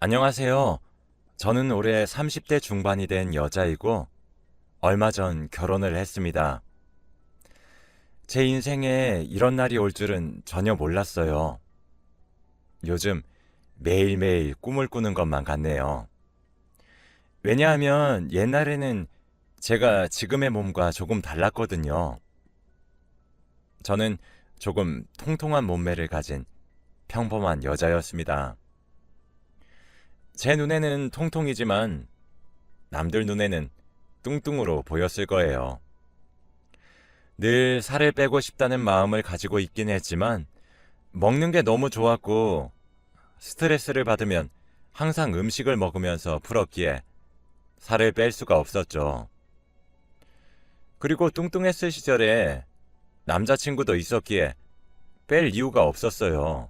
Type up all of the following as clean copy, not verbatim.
안녕하세요. 저는 올해 30대 중반이 된 여자이고, 얼마 전 결혼을 했습니다. 제 인생에 이런 날이 올 줄은 전혀 몰랐어요. 요즘 매일매일 꿈을 꾸는 것만 같네요. 왜냐하면 옛날에는 제가 지금의 몸과 조금 달랐거든요. 저는 조금 통통한 몸매를 가진 평범한 여자였습니다. 제 눈에는 통통이지만 남들 눈에는 뚱뚱으로 보였을 거예요. 늘 살을 빼고 싶다는 마음을 가지고 있긴 했지만 먹는 게 너무 좋았고 스트레스를 받으면 항상 음식을 먹으면서 풀었기에 살을 뺄 수가 없었죠. 그리고 뚱뚱했을 시절에 남자친구도 있었기에 뺄 이유가 없었어요.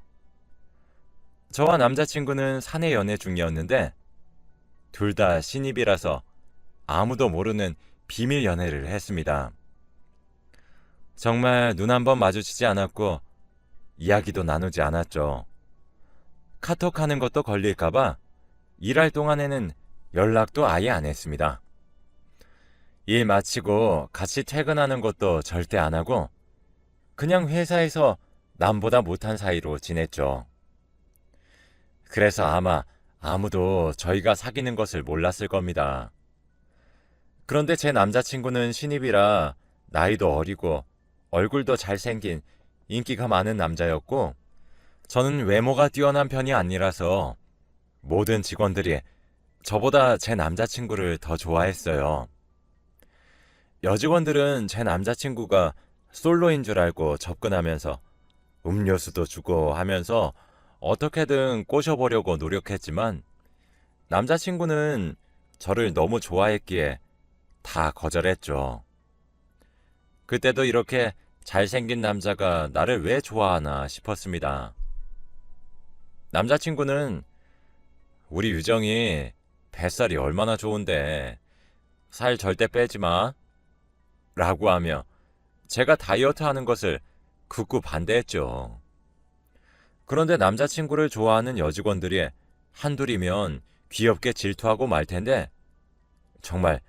저와 남자친구는 사내 연애 중이었는데 둘 다 신입이라서 아무도 모르는 비밀 연애를 했습니다. 정말 눈 한 번 마주치지 않았고 이야기도 나누지 않았죠. 카톡 하는 것도 걸릴까봐 일할 동안에는 연락도 아예 안 했습니다. 일 마치고 같이 퇴근하는 것도 절대 안 하고 그냥 회사에서 남보다 못한 사이로 지냈죠. 그래서 아마 아무도 저희가 사귀는 것을 몰랐을 겁니다. 그런데 제 남자친구는 신입이라 나이도 어리고 얼굴도 잘생긴 인기가 많은 남자였고 저는 외모가 뛰어난 편이 아니라서 모든 직원들이 저보다 제 남자친구를 더 좋아했어요. 여직원들은 제 남자친구가 솔로인 줄 알고 접근하면서 음료수도 주고 하면서 어떻게든 꼬셔보려고 노력했지만 남자친구는 저를 너무 좋아했기에 다 거절했죠. 그때도 이렇게 잘생긴 남자가 나를 왜 좋아하나 싶었습니다. 남자친구는 우리 유정이 뱃살이 얼마나 좋은데 살 절대 빼지 마 라고 하며 제가 다이어트 하는 것을 극구 반대했죠. 그런데 남자친구를 좋아하는 여직원들이 한둘이면 귀엽게 질투하고 말 텐데 정말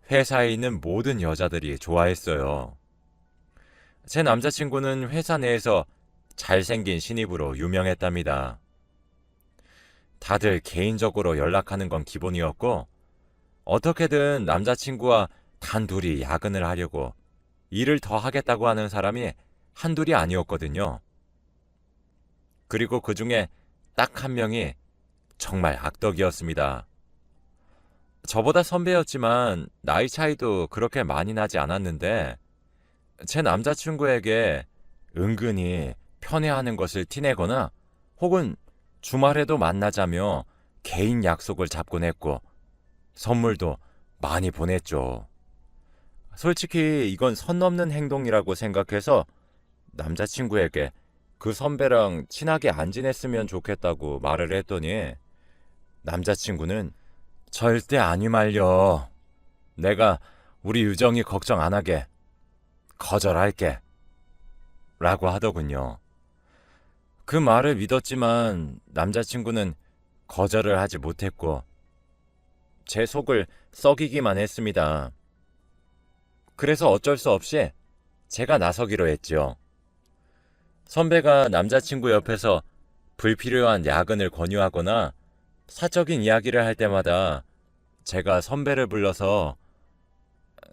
회사에 있는 모든 여자들이 좋아했어요. 제 남자친구는 회사 내에서 잘생긴 신입으로 유명했답니다. 다들 개인적으로 연락하는 건 기본이었고 어떻게든 남자친구와 단둘이 야근을 하려고 일을 더 하겠다고 하는 사람이 한둘이 아니었거든요. 그리고 그 중에 딱 한 명이 정말 악덕이었습니다. 저보다 선배였지만 나이 차이도 그렇게 많이 나지 않았는데 제 남자친구에게 은근히 편애하는 것을 티내거나 혹은 주말에도 만나자며 개인 약속을 잡곤 했고 선물도 많이 보냈죠. 솔직히 이건 선 넘는 행동이라고 생각해서 남자친구에게 그 선배랑 친하게 안 지냈으면 좋겠다고 말을 했더니 남자친구는 절대 안 휘말려. 내가 우리 유정이 걱정 안 하게. 거절할게. 라고 하더군요. 그 말을 믿었지만 남자친구는 거절을 하지 못했고 제 속을 썩이기만 했습니다. 그래서 어쩔 수 없이 제가 나서기로 했지요. 선배가 남자친구 옆에서 불필요한 야근을 권유하거나 사적인 이야기를 할 때마다 제가 선배를 불러서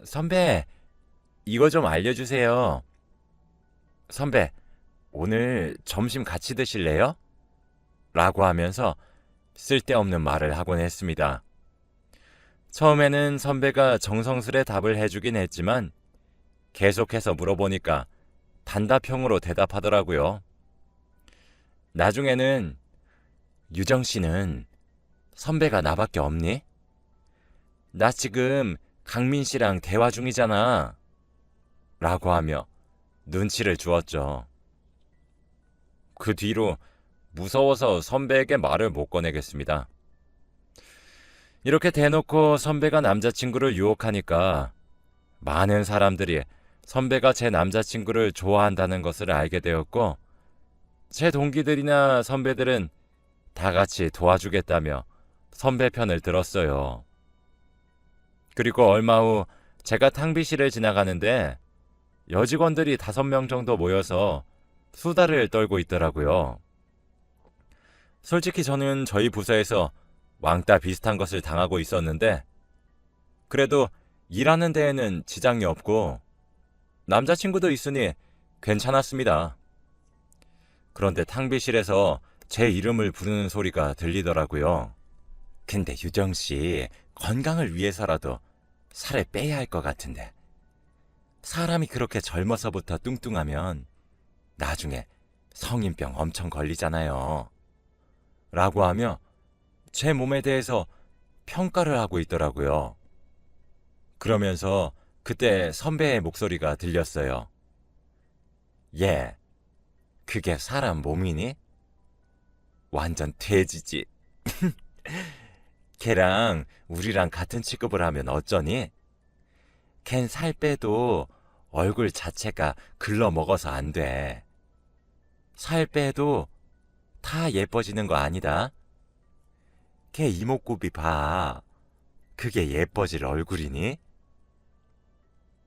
선배, 이거 좀 알려주세요. 선배, 오늘 점심 같이 드실래요? 라고 하면서 쓸데없는 말을 하곤 했습니다. 처음에는 선배가 정성스레 답을 해주긴 했지만 계속해서 물어보니까 단답형으로 대답하더라고요. 나중에는 유정 씨는 선배가 나밖에 없니? 나 지금 강민 씨랑 대화 중이잖아. 라고 하며 눈치를 주었죠. 그 뒤로 무서워서 선배에게 말을 못 꺼내겠습니다. 이렇게 대놓고 선배가 남자친구를 유혹하니까 많은 사람들이 선배가 제 남자친구를 좋아한다는 것을 알게 되었고 제 동기들이나 선배들은 다 같이 도와주겠다며 선배 편을 들었어요. 그리고 얼마 후 제가 탕비실을 지나가는데 여직원들이 5명 정도 모여서 수다를 떨고 있더라고요. 솔직히 저는 저희 부서에서 왕따 비슷한 것을 당하고 있었는데 그래도 일하는 데에는 지장이 없고 남자친구도 있으니 괜찮았습니다. 그런데 탕비실에서 제 이름을 부르는 소리가 들리더라고요. 근데 유정 씨, 건강을 위해서라도 살을 빼야 할 것 같은데. 사람이 그렇게 젊어서부터 뚱뚱하면 나중에 성인병 엄청 걸리잖아요. 라고 하며 제 몸에 대해서 평가를 하고 있더라고요. 그러면서 그때 선배의 목소리가 들렸어요. 얘, 그게 사람 몸이니? 완전 돼지지. 걔랑 우리랑 같은 취급을 하면 어쩌니? 걘 살 빼도 얼굴 자체가 글러먹어서 안 돼. 살 빼도 다 예뻐지는 거 아니다. 걔 이목구비 봐. 그게 예뻐질 얼굴이니?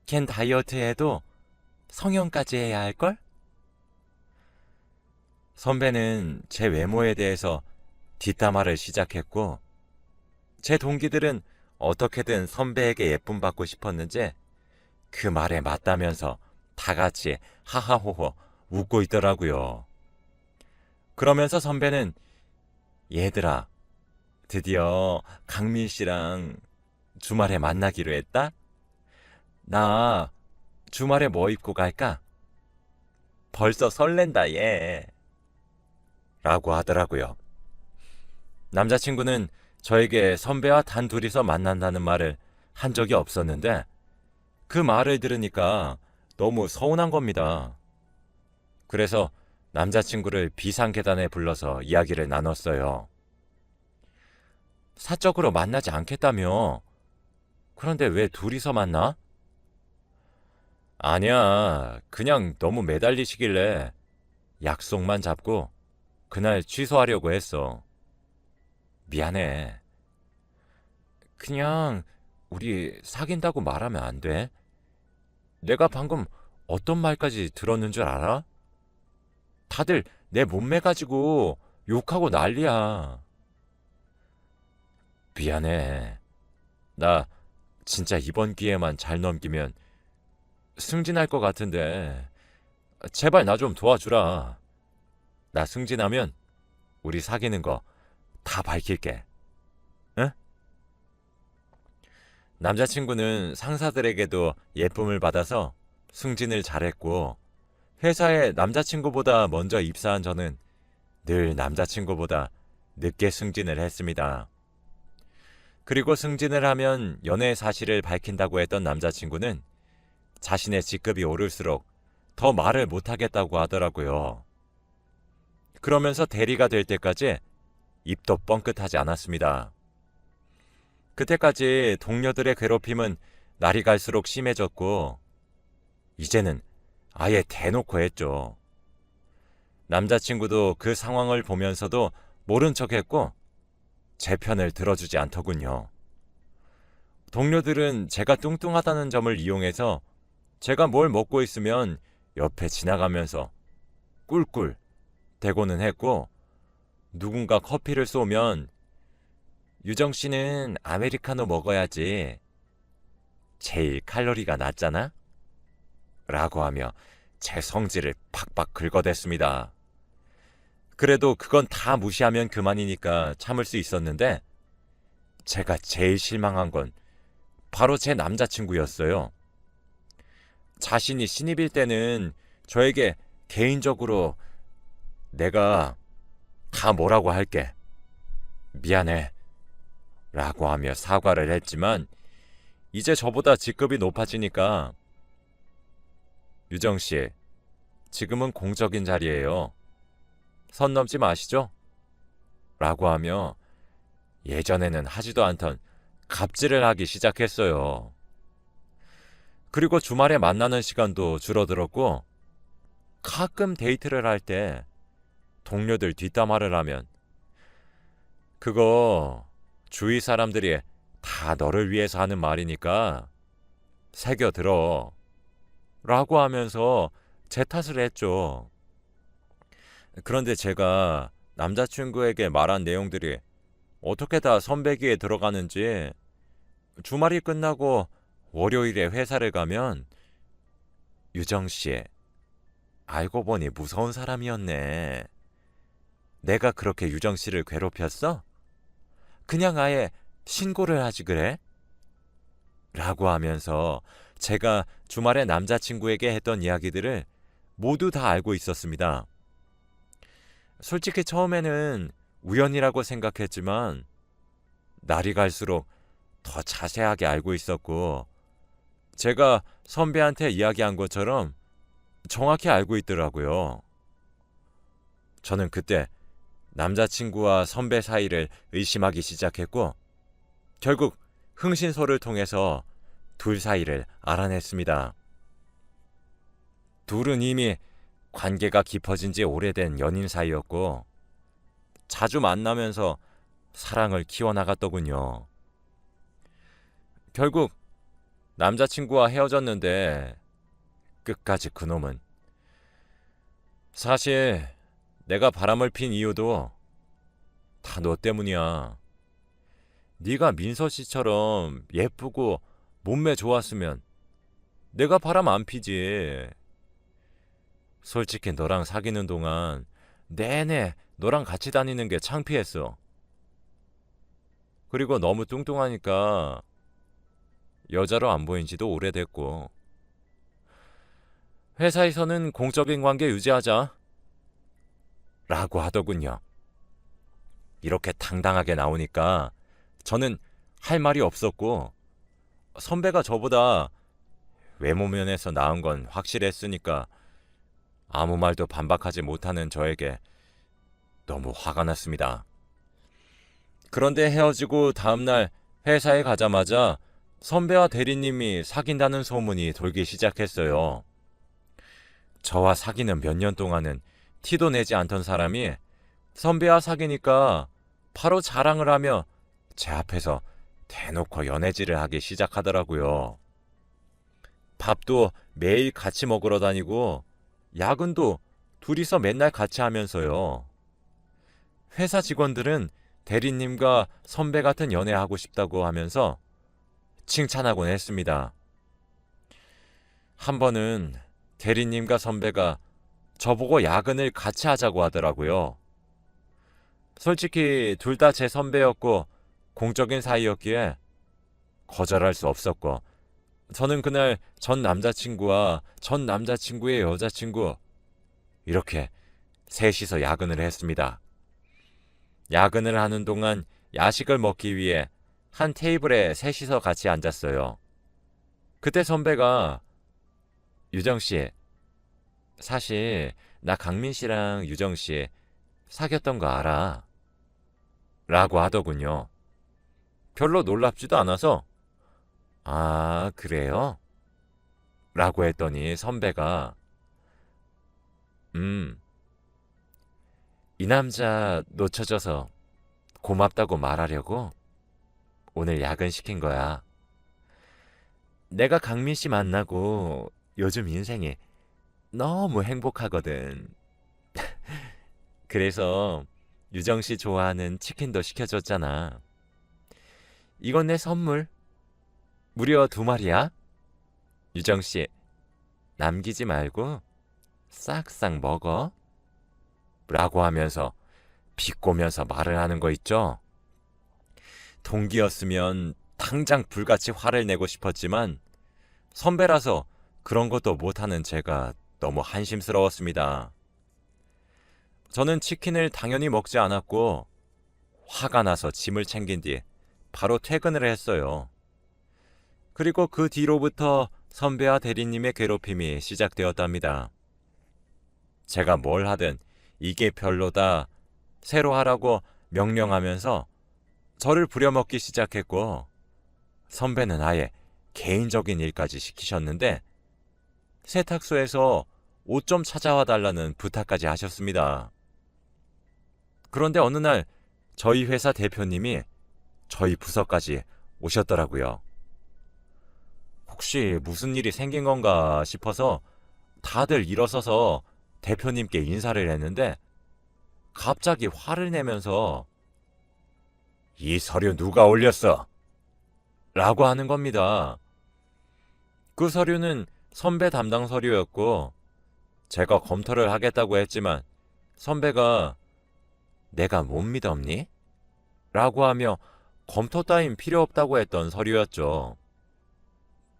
걘 다이어트 해도 성형까지 해야 할걸? 선배는 제 외모에 대해서 뒷담화를 시작했고 제 동기들은 어떻게든 선배에게 예쁨 받고 싶었는지 그 말에 맞다면서 다 같이 하하호호 웃고 있더라고요. 그러면서 선배는 얘들아, 드디어 강민 씨랑 주말에 만나기로 했다? 나 주말에 뭐 입고 갈까? 벌써 설렌다 얘. 라고 하더라고요. 남자친구는 저에게 선배와 단둘이서 만난다는 말을 한 적이 없었는데 그 말을 들으니까 너무 서운한 겁니다. 그래서 남자친구를 비상계단에 불러서 이야기를 나눴어요. 사적으로 만나지 않겠다며? 그런데 왜 둘이서 만나? 아니야, 그냥 너무 매달리시길래 약속만 잡고 그날 취소하려고 했어. 미안해. 그냥 우리 사귄다고 말하면 안 돼? 내가 방금 어떤 말까지 들었는 줄 알아? 다들 내 몸매 가지고 욕하고 난리야. 미안해. 나 진짜 이번 기회만 잘 넘기면 승진할 것 같은데 제발 나 좀 도와주라. 나 승진하면 우리 사귀는 거 다 밝힐게. 응? 남자친구는 상사들에게도 예쁨을 받아서 승진을 잘했고 회사에 남자친구보다 먼저 입사한 저는 늘 남자친구보다 늦게 승진을 했습니다. 그리고 승진을 하면 연애 사실을 밝힌다고 했던 남자친구는 자신의 직급이 오를수록 더 말을 못하겠다고 하더라고요. 그러면서 대리가 될 때까지 입도 뻥끗하지 않았습니다. 그때까지 동료들의 괴롭힘은 날이 갈수록 심해졌고 이제는 아예 대놓고 했죠. 남자친구도 그 상황을 보면서도 모른 척했고 제 편을 들어주지 않더군요. 동료들은 제가 뚱뚱하다는 점을 이용해서 제가 뭘 먹고 있으면 옆에 지나가면서 꿀꿀 대고는 했고 누군가 커피를 쏘면 유정 씨는 아메리카노 먹어야지. 제일 칼로리가 낮잖아? 라고 하며 제 성질을 팍팍 긁어댔습니다. 그래도 그건 다 무시하면 그만이니까 참을 수 있었는데 제가 제일 실망한 건 바로 제 남자친구였어요. 자신이 신입일 때는 저에게 개인적으로 내가 다 뭐라고 할게. 미안해. 라고 하며 사과를 했지만 이제 저보다 직급이 높아지니까 유정씨, 지금은 공적인 자리예요. 선 넘지 마시죠? 라고 하며 예전에는 하지도 않던 갑질을 하기 시작했어요. 그리고 주말에 만나는 시간도 줄어들었고 가끔 데이트를 할 때 동료들 뒷담화를 하면 그거 주위 사람들이 다 너를 위해서 하는 말이니까 새겨들어. 라고 하면서 제 탓을 했죠. 그런데 제가 남자친구에게 말한 내용들이 어떻게 다 선배 귀에 들어가는지 주말이 끝나고 월요일에 회사를 가면 유정씨, 알고 보니 무서운 사람이었네. 내가 그렇게 유정씨를 괴롭혔어? 그냥 아예 신고를 하지 그래? 라고 하면서 제가 주말에 남자친구에게 했던 이야기들을 모두 다 알고 있었습니다. 솔직히 처음에는 우연이라고 생각했지만 날이 갈수록 더 자세하게 알고 있었고 제가 선배한테 이야기한 것처럼 정확히 알고 있더라고요. 저는 그때 남자친구와 선배 사이를 의심하기 시작했고 결국 흥신소를 통해서 둘 사이를 알아냈습니다. 둘은 이미 관계가 깊어진 지 오래된 연인 사이였고 자주 만나면서 사랑을 키워나갔더군요. 결국 남자친구와 헤어졌는데 끝까지 그놈은 사실 내가 바람을 핀 이유도 다 너 때문이야. 네가 민서 씨처럼 예쁘고 몸매 좋았으면 내가 바람 안 피지. 솔직히 너랑 사귀는 동안 내내 너랑 같이 다니는 게 창피했어. 그리고 너무 뚱뚱하니까 여자로 안 보인 지도 오래됐고 회사에서는 공적인 관계 유지하자 라고 하더군요. 이렇게 당당하게 나오니까 저는 할 말이 없었고 선배가 저보다 외모 면에서 나은 건 확실했으니까 아무 말도 반박하지 못하는 저에게 너무 화가 났습니다. 그런데 헤어지고 다음날 회사에 가자마자 선배와 대리님이 사귄다는 소문이 돌기 시작했어요. 저와 사귀는 몇 년 동안은 티도 내지 않던 사람이 선배와 사귀니까 바로 자랑을 하며 제 앞에서 대놓고 연애질을 하기 시작하더라고요. 밥도 매일 같이 먹으러 다니고 야근도 둘이서 맨날 같이 하면서요. 회사 직원들은 대리님과 선배 같은 연애하고 싶다고 하면서 칭찬하곤 했습니다. 한 번은 대리님과 선배가 저보고 야근을 같이 하자고 하더라고요. 솔직히 둘 다 제 선배였고 공적인 사이였기에 거절할 수 없었고 저는 그날 전 남자친구와 전 남자친구의 여자친구 이렇게 셋이서 야근을 했습니다. 야근을 하는 동안 야식을 먹기 위해 한 테이블에 셋이서 같이 앉았어요. 그때 선배가 유정씨, 사실 나 강민씨랑 유정씨 사귀었던 거 알아? 라고 하더군요. 별로 놀랍지도 않아서 아, 그래요? 라고 했더니 선배가 이 남자 놓쳐져서 고맙다고 말하려고 오늘 야근시킨 거야. 내가 강민 씨 만나고 요즘 인생이 너무 행복하거든. 그래서 유정 씨 좋아하는 치킨도 시켜줬잖아. 이건 내 선물. 무려 2마리야. 유정 씨, 남기지 말고 싹싹 먹어. 라고 하면서 비꼬면서 말을 하는 거 있죠. 동기였으면 당장 불같이 화를 내고 싶었지만 선배라서 그런 것도 못하는 제가 너무 한심스러웠습니다. 저는 치킨을 당연히 먹지 않았고 화가 나서 짐을 챙긴 뒤 바로 퇴근을 했어요. 그리고 그 뒤로부터 선배와 대리님의 괴롭힘이 시작되었답니다. 제가 뭘 하든 이게 별로다, 새로 하라고 명령하면서 저를 부려먹기 시작했고 선배는 아예 개인적인 일까지 시키셨는데 세탁소에서 옷 좀 찾아와 달라는 부탁까지 하셨습니다. 그런데 어느 날 저희 회사 대표님이 저희 부서까지 오셨더라고요. 혹시 무슨 일이 생긴 건가 싶어서 다들 일어서서 대표님께 인사를 했는데 갑자기 화를 내면서 이 서류 누가 올렸어? 라고 하는 겁니다. 그 서류는 선배 담당 서류였고 제가 검토를 하겠다고 했지만 선배가 내가 못 믿었니? 라고 하며 검토 따윈 필요 없다고 했던 서류였죠.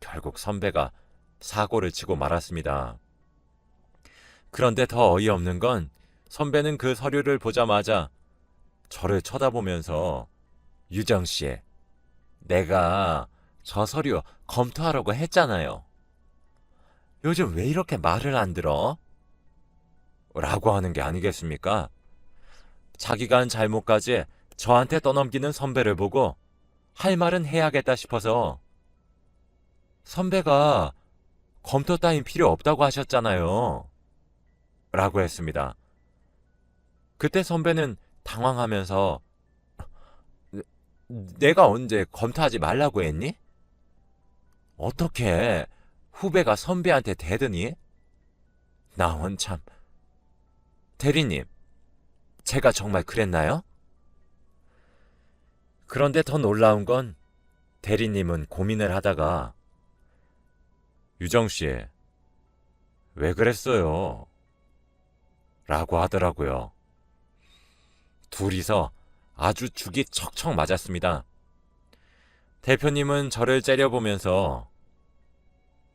결국 선배가 사고를 치고 말았습니다. 그런데 더 어이없는 건 선배는 그 서류를 보자마자 저를 쳐다보면서 유정씨, 내가 저 서류 검토하라고 했잖아요. 요즘 왜 이렇게 말을 안 들어? 라고 하는 게 아니겠습니까? 자기가 한 잘못까지 저한테 떠넘기는 선배를 보고 할 말은 해야겠다 싶어서 선배가 검토 따윈 필요 없다고 하셨잖아요. 라고 했습니다. 그때 선배는 당황하면서 내가 언제 검토하지 말라고 했니? 어떻게 후배가 선배한테 대드니? 나 원참 대리님, 제가 정말 그랬나요? 그런데 더 놀라운 건 대리님은 고민을 하다가 유정씨, 왜 그랬어요? 라고 하더라고요. 둘이서 아주 죽이 척척 맞았습니다. 대표님은 저를 째려보면서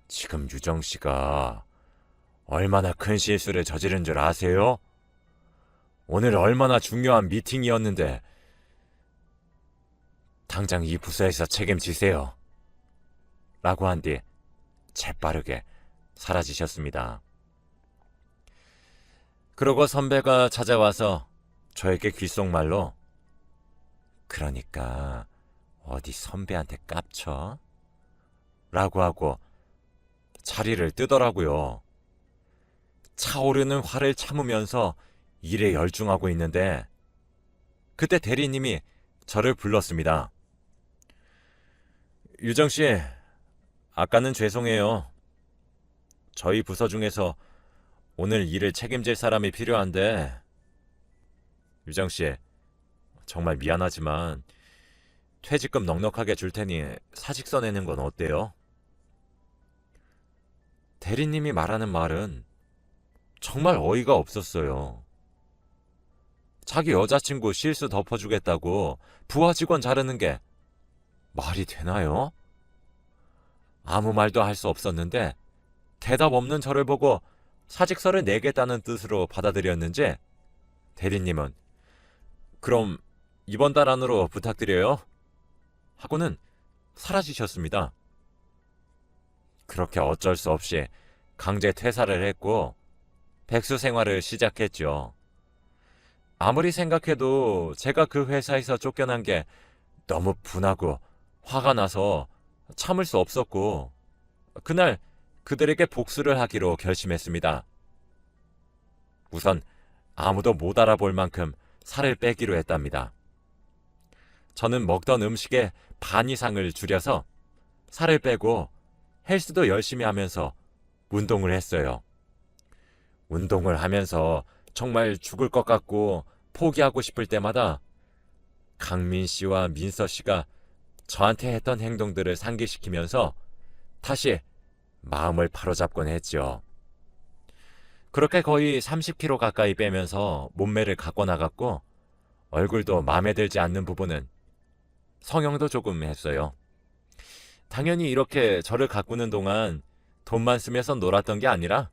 지금 유정씨가 얼마나 큰 실수를 저지른 줄 아세요? 오늘 얼마나 중요한 미팅이었는데 당장 이 부서에서 책임지세요. 라고 한 뒤 재빠르게 사라지셨습니다. 그러고 선배가 찾아와서 저에게 귓속말로 그러니까 어디 선배한테 깝쳐? 라고 하고 자리를 뜨더라고요. 차오르는 화를 참으면서 일에 열중하고 있는데 그때 대리님이 저를 불렀습니다. 유정씨, 아까는 죄송해요. 저희 부서 중에서 오늘 일을 책임질 사람이 필요한데 유정씨, 정말 미안하지만 퇴직금 넉넉하게 줄 테니 사직서 내는 건 어때요? 대리님이 말하는 말은 정말 어이가 없었어요. 자기 여자친구 실수 덮어주겠다고 부하 직원 자르는 게 말이 되나요? 아무 말도 할 수 없었는데 대답 없는 저를 보고 사직서를 내겠다는 뜻으로 받아들였는지 대리님은 그럼 이번 달 안으로 부탁드려요 하고는 사라지셨습니다. 그렇게 어쩔 수 없이 강제 퇴사를 했고 백수 생활을 시작했죠. 아무리 생각해도 제가 그 회사에서 쫓겨난 게 너무 분하고 화가 나서 참을 수 없었고 그날 그들에게 복수를 하기로 결심했습니다. 우선 아무도 못 알아볼 만큼 살을 빼기로 했답니다. 저는 먹던 음식의 반 이상을 줄여서 살을 빼고 헬스도 열심히 하면서 운동을 했어요. 운동을 하면서 정말 죽을 것 같고 포기하고 싶을 때마다 강민 씨와 민서 씨가 저한테 했던 행동들을 상기시키면서 다시 마음을 바로잡곤 했죠. 그렇게 거의 30kg 가까이 빼면서 몸매를 갖고 나갔고 얼굴도 마음에 들지 않는 부분은 성형도 조금 했어요. 당연히 이렇게 저를 가꾸는 동안 돈만 쓰면서 놀았던 게 아니라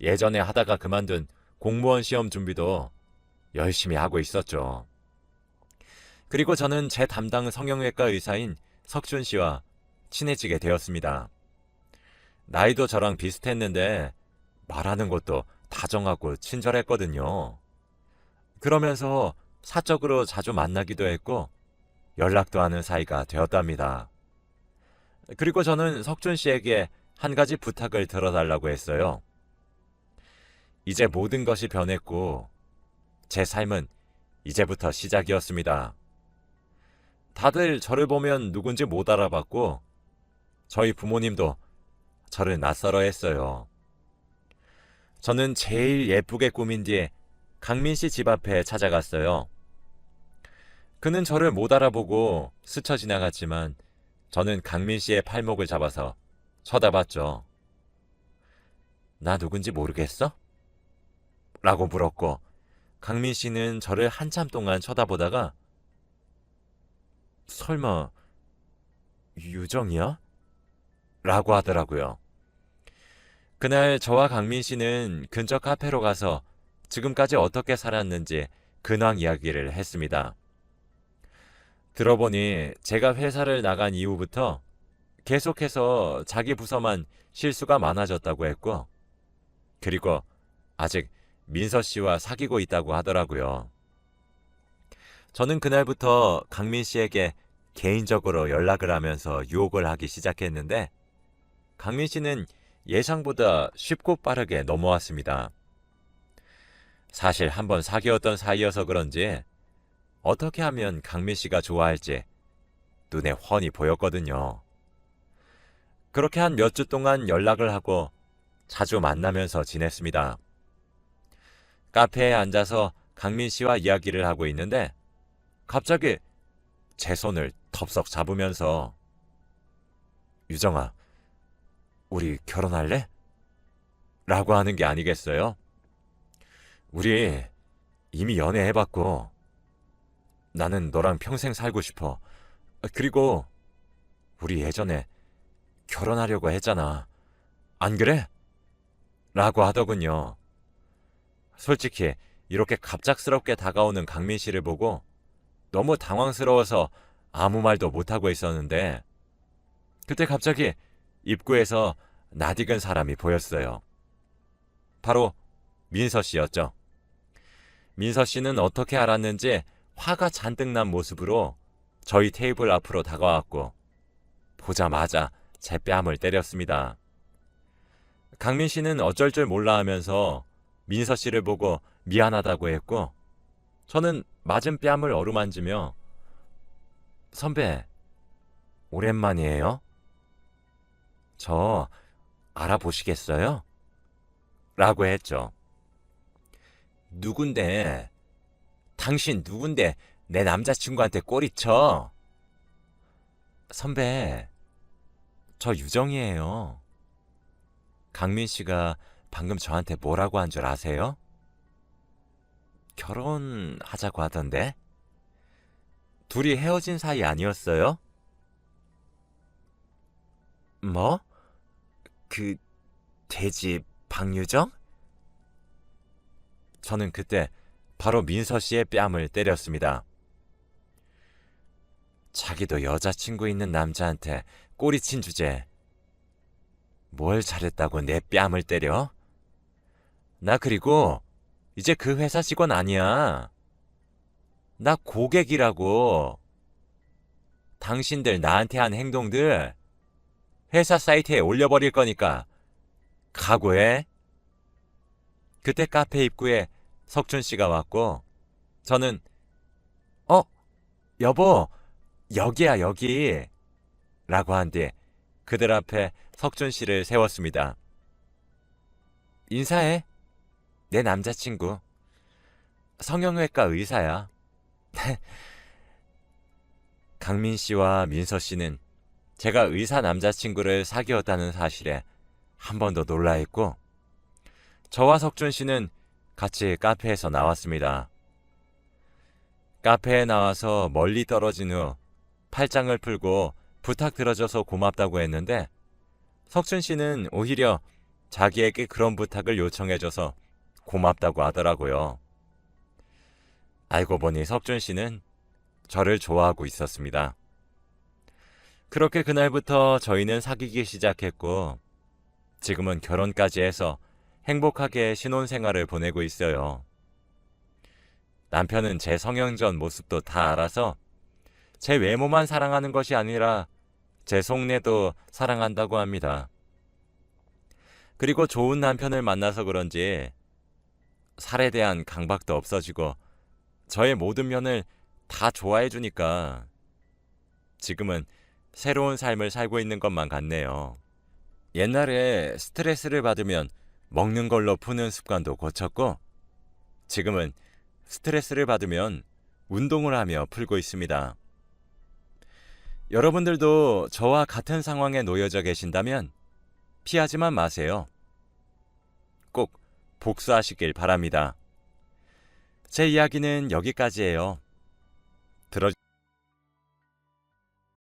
예전에 하다가 그만둔 공무원 시험 준비도 열심히 하고 있었죠. 그리고 저는 제 담당 성형외과 의사인 석준 씨와 친해지게 되었습니다. 나이도 저랑 비슷했는데 말하는 것도 다정하고 친절했거든요. 그러면서 사적으로 자주 만나기도 했고 연락도 하는 사이가 되었답니다. 그리고 저는 석준 씨에게 한 가지 부탁을 들어달라고 했어요. 이제 모든 것이 변했고 제 삶은 이제부터 시작이었습니다. 다들 저를 보면 누군지 못 알아봤고 저희 부모님도 저를 낯설어 했어요. 저는 제일 예쁘게 꾸민 뒤에 강민 씨 집 앞에 찾아갔어요. 그는 저를 못 알아보고 스쳐 지나갔지만 저는 강민 씨의 팔목을 잡아서 쳐다봤죠. 나 누군지 모르겠어? 라고 물었고 강민 씨는 저를 한참 동안 쳐다보다가 설마 유정이야? 라고 하더라고요. 그날 저와 강민 씨는 근처 카페로 가서 지금까지 어떻게 살았는지 근황 이야기를 했습니다. 들어보니 제가 회사를 나간 이후부터 계속해서 자기 부서만 실수가 많아졌다고 했고, 그리고 아직 민서 씨와 사귀고 있다고 하더라고요. 저는 그날부터 강민 씨에게 개인적으로 연락을 하면서 유혹을 하기 시작했는데, 강민 씨는 예상보다 쉽고 빠르게 넘어왔습니다. 사실 한번 사귀었던 사이여서 그런지 어떻게 하면 강민 씨가 좋아할지 눈에 훤히 보였거든요. 그렇게 한 몇 주 동안 연락을 하고 자주 만나면서 지냈습니다. 카페에 앉아서 강민 씨와 이야기를 하고 있는데 갑자기 제 손을 덥석 잡으면서 유정아, 우리 결혼할래? 라고 하는 게 아니겠어요? 우리 이미 연애해봤고 나는 너랑 평생 살고 싶어. 그리고 우리 예전에 결혼하려고 했잖아. 안 그래? 라고 하더군요. 솔직히 이렇게 갑작스럽게 다가오는 강민 씨를 보고 너무 당황스러워서 아무 말도 못하고 있었는데 그때 갑자기 입구에서 낯익은 사람이 보였어요. 바로 민서 씨였죠. 민서 씨는 어떻게 알았는지 화가 잔뜩 난 모습으로 저희 테이블 앞으로 다가왔고 보자마자 제 뺨을 때렸습니다. 강민 씨는 어쩔 줄 몰라 하면서 민서 씨를 보고 미안하다고 했고 저는 맞은 뺨을 어루만지며 선배, 오랜만이에요? 저 알아보시겠어요? 라고 했죠. 누군데? 당신 누군데 내 남자친구한테 꼬리쳐? 선배, 저 유정이에요. 강민 씨가 방금 저한테 뭐라고 한 줄 아세요? 결혼하자고 하던데? 둘이 헤어진 사이 아니었어요? 뭐? 그 돼지 박유정? 저는 그때 바로 민서 씨의 뺨을 때렸습니다. 자기도 여자친구 있는 남자한테 꼬리친 주제. 뭘 잘했다고 내 뺨을 때려? 나 그리고 이제 그 회사 직원 아니야. 나 고객이라고. 당신들 나한테 한 행동들 회사 사이트에 올려버릴 거니까 각오해. 그때 카페 입구에 석준 씨가 왔고 저는 여보, 여기야 여기 라고 한 뒤 그들 앞에 석준 씨를 세웠습니다. 인사해. 내 남자친구. 성형외과 의사야. 강민 씨와 민서 씨는 제가 의사 남자친구를 사귀었다는 사실에 한 번 더 놀라했고 저와 석준 씨는 같이 카페에서 나왔습니다. 카페에 나와서 멀리 떨어진 후 팔짱을 풀고 부탁 들어줘서 고맙다고 했는데 석준 씨는 오히려 자기에게 그런 부탁을 요청해줘서 고맙다고 하더라고요. 알고 보니 석준 씨는 저를 좋아하고 있었습니다. 그렇게 그날부터 저희는 사귀기 시작했고 지금은 결혼까지 해서 행복하게 신혼생활을 보내고 있어요. 남편은 제 성형전 모습도 다 알아서 제 외모만 사랑하는 것이 아니라 제 속내도 사랑한다고 합니다. 그리고 좋은 남편을 만나서 그런지 살에 대한 강박도 없어지고 저의 모든 면을 다 좋아해 주니까 지금은 새로운 삶을 살고 있는 것만 같네요. 옛날에 스트레스를 받으면 먹는 걸로 푸는 습관도 고쳤고, 지금은 스트레스를 받으면 운동을 하며 풀고 있습니다. 여러분들도 저와 같은 상황에 놓여져 계신다면 피하지만 마세요. 꼭 복수하시길 바랍니다. 제 이야기는 여기까지예요. 들어